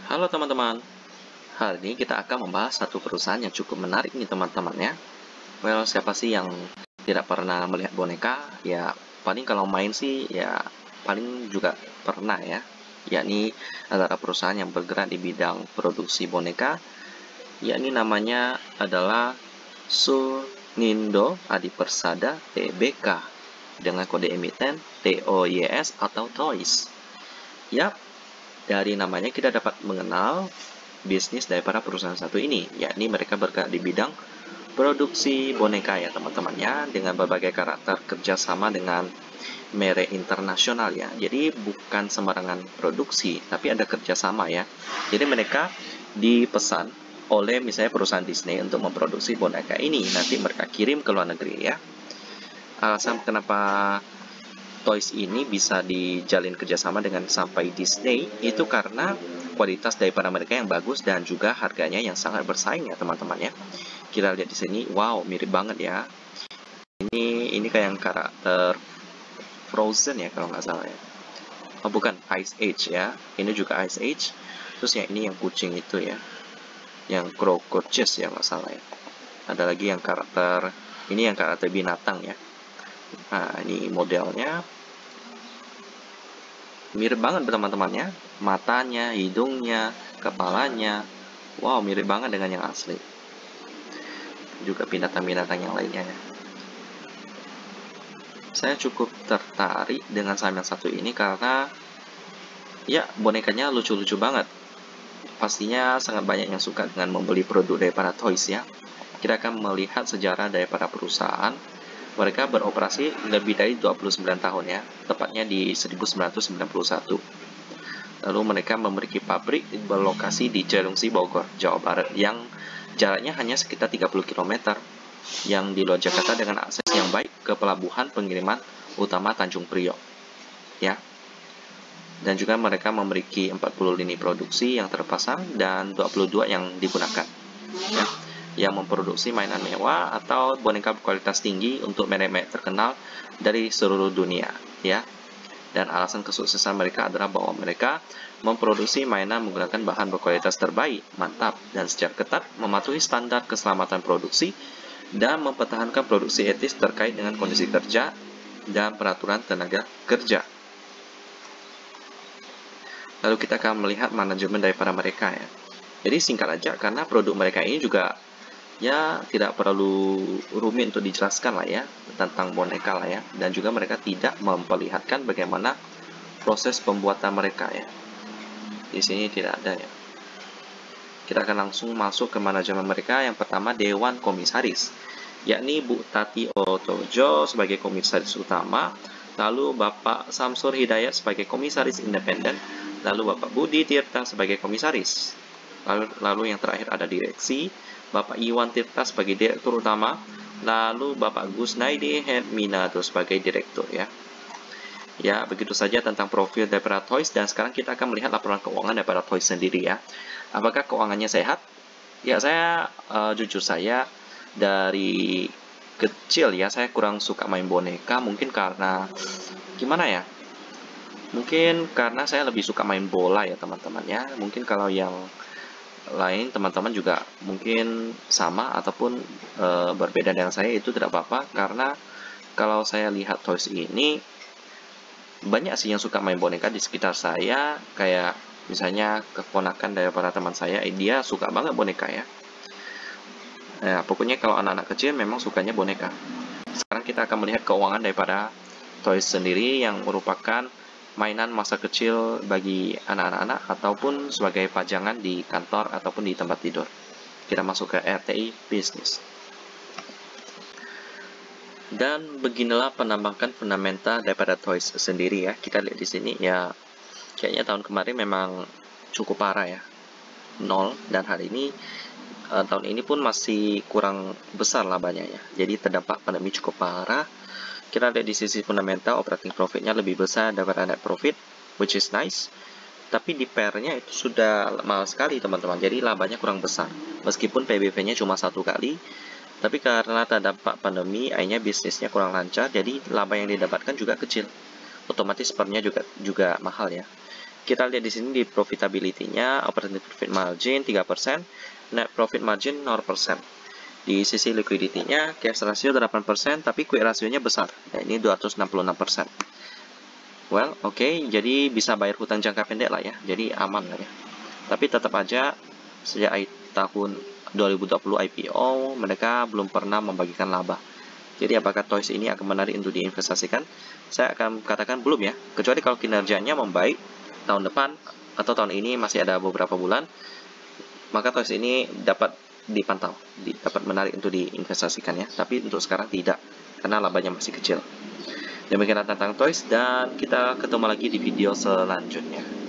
Halo teman-teman, hari ini kita akan membahas satu perusahaan yang cukup menarik nih teman-teman ya. Well, siapa sih yang tidak pernah melihat boneka? Ya, paling kalau main sih ya paling juga pernah ya. Yakni adalah perusahaan yang bergerak di bidang produksi boneka, yakni namanya adalah Sunindo Adipersada Tbk dengan kode emiten TOYS atau Toys. Yap, dari namanya kita dapat mengenal bisnis daripada perusahaan satu ini, yakni mereka bergerak di bidang produksi boneka ya teman-teman ya, dengan berbagai karakter kerjasama dengan merek internasional ya. Jadi bukan sembarangan produksi, tapi ada kerjasama ya. Jadi mereka dipesan oleh misalnya perusahaan Disney untuk memproduksi boneka ini, nanti mereka kirim ke luar negeri ya. Alasan kenapa Toys ini bisa dijalin kerjasama dengan sampai Disney itu karena kualitas daripada mereka yang bagus dan juga harganya yang sangat bersaing ya teman-teman ya. Kita lihat di sini, wow mirip banget ya. Ini kayak yang karakter Frozen ya kalau nggak salah ya. Oh bukan, Ice Age ya. Ini juga Ice Age. Terus yang ini yang kucing itu ya, yang Crocodile ya nggak salah ya. Ada lagi yang karakter ini yang karakter binatang ya. Nah ini modelnya mirip banget teman-teman ya, matanya, hidungnya, kepalanya, wow mirip banget dengan yang asli. Juga binatang-binatang yang lainnya ya. Saya cukup tertarik dengan saham yang satu ini karena ya bonekanya lucu-lucu banget. Pastinya sangat banyak yang suka dengan membeli produk daripada Toys ya. Kita akan melihat sejarah daripada perusahaan. Mereka beroperasi lebih dari 29 tahun ya, tepatnya di 1991. Lalu mereka memiliki pabrik berlokasi di Cilengsi, Bogor, Jawa Barat yang jaraknya hanya sekitar 30 km yang di luar Jakarta dengan akses yang baik ke pelabuhan pengiriman utama Tanjung Priok. Ya. Dan juga mereka memiliki 40 lini produksi yang terpasang dan 22 yang digunakan. Ya. Yang memproduksi mainan mewah atau boneka berkualitas tinggi untuk merek-merek terkenal dari seluruh dunia, ya. Dan alasan kesuksesan mereka adalah bahwa mereka memproduksi mainan menggunakan bahan berkualitas terbaik, mantap, dan secara ketat mematuhi standar keselamatan produksi dan mempertahankan produksi etis terkait dengan kondisi kerja dan peraturan tenaga kerja. Lalu kita akan melihat manajemen daripada mereka ya. Jadi singkat aja, karena produk mereka ini juga ya tidak perlu rumit untuk dijelaskan lah ya tentang boneka lah ya, dan juga mereka tidak memperlihatkan bagaimana proses pembuatan mereka ya. Di sini tidak ada ya. Kita akan langsung masuk ke manajemen mereka. Yang pertama Dewan Komisaris, yakni Bu Tati Otojo sebagai komisaris utama, lalu Bapak Samsur Hidayat sebagai komisaris independen, lalu Bapak Budi Tirta sebagai komisaris. Lalu yang terakhir ada direksi, Bapak Iwan Tirta sebagai direktur utama, lalu Bapak Gusnaidi Herminato sebagai direktur ya. Ya, begitu saja tentang profil daripada Toys, dan sekarang kita akan melihat laporan keuangan daripada Toys sendiri ya. Apakah keuangannya sehat? Ya, saya jujur saya dari kecil ya saya kurang suka main boneka, mungkin karena gimana ya? Mungkin karena saya lebih suka main bola ya teman-teman ya. Mungkin kalau yang lain teman-teman juga mungkin sama ataupun berbeda dengan saya, itu tidak apa-apa, karena kalau saya lihat Toys ini banyak sih yang suka main boneka di sekitar saya, kayak misalnya keponakan daripada teman saya, dia suka banget boneka ya. Nah, pokoknya kalau anak-anak kecil memang sukanya boneka. Sekarang kita akan melihat keuangan daripada Toys sendiri yang merupakan mainan masa kecil bagi anak-anak ataupun sebagai pajangan di kantor ataupun di tempat tidur. Kita masuk ke RTI Business. Dan beginilah penambahan fundamental daripada Toys sendiri ya. Kita lihat di sini ya, kayaknya tahun kemarin memang cukup parah ya, 0, dan hari ini tahun ini pun masih kurang besar labanya ya. Jadi terdampak pandemi cukup parah. Kita lihat di sisi fundamental, operating profitnya lebih besar daripada net profit, which is nice. Tapi di pair-nya itu sudah mahal sekali teman-teman, jadi labanya kurang besar. Meskipun PBV-nya cuma 1 kali, tapi karena terdampak pandemi, akhirnya bisnisnya kurang lancar, jadi laba yang didapatkan juga kecil. Otomatis pair-nya juga mahal ya. Kita lihat di sini di profitability-nya, operating profit margin 3%, net profit margin 0%. Di sisi liquidity-nya, cash ratio 8%, tapi quick ratio-nya besar, ya, ini 266%. Well, oke, jadi bisa bayar hutang jangka pendek lah ya, jadi aman lah ya. Tapi tetap aja, sejak tahun 2020 IPO, mereka belum pernah membagikan laba. Jadi apakah Toys ini akan menarik untuk diinvestasikan? Saya akan katakan belum ya, kecuali kalau kinerjanya membaik tahun depan atau tahun ini masih ada beberapa bulan, maka Toys ini dapat dipantau, dapat menarik untuk diinvestasikan ya. Tapi untuk sekarang tidak, karena labanya masih kecil. Demikianlah tentang Toys, dan kita ketemu lagi di video selanjutnya.